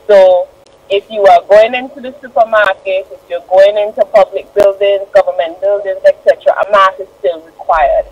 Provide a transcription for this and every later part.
So if you are going into the supermarket, if you're going into public buildings, government buildings, etc., a mask is still required.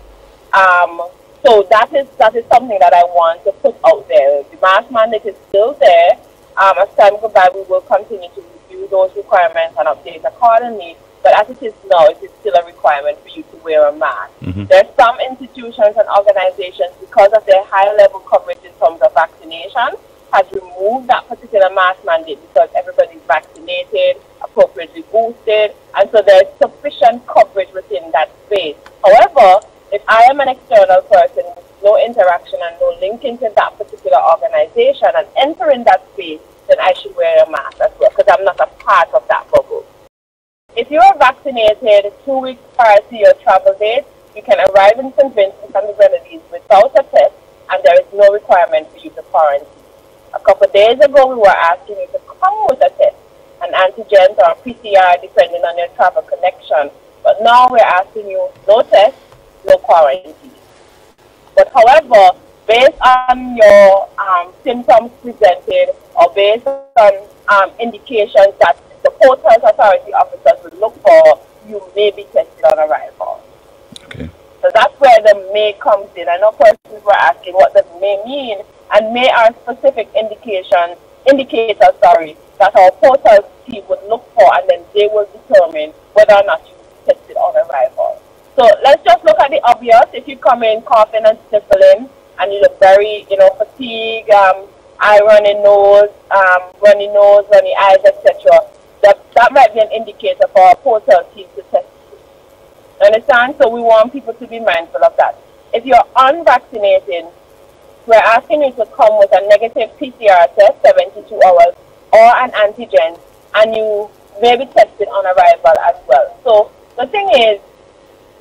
So that is something that I want to put out there. The mask mandate is still there. As time goes by, we will continue to review those requirements and update accordingly. But as it is now, it is still a requirement for you to wear a mask. There are some institutions and organizations, because of their high level coverage in terms of vaccination, has removed that particular mask mandate because everybody is vaccinated, appropriately boosted, and so there's sufficient coverage within that space. However, if I am an external person with no interaction and no link into that particular organization and entering that space, then I should wear a mask as well because I'm not a part of that bubble. If you are vaccinated 2 weeks prior to your travel date, you can arrive in St. Vincent and the Grenadines without a test, and there is no requirement for you to quarantine. A couple of days ago, we were asking you to come with a test, an antigen or a PCR, depending on your travel connection. But now we're asking you no test, no quarantine. But however, based on your symptoms presented or based on indications that the Port Health Authority officers will look for, you may be tested on arrival. Okay. So that's where the may comes in. I know persons were asking what does may mean, and may are specific indicators, that our Port Health team would look for, and then they will determine whether or not you tested on arrival. So let's just look at the obvious. If you come in coughing and sniffling, and you look very, fatigued, eye runny nose, runny eyes, etc., that might be an indicator for our Port Health team to test you. Understand? So we want people to be mindful of that. If you're unvaccinated, we're asking you to come with a negative PCR test, 72 hours, or an antigen, and you may be tested on arrival as well. So the thing is,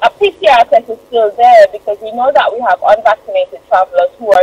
a PCR test is still there because we know that we have unvaccinated travelers who are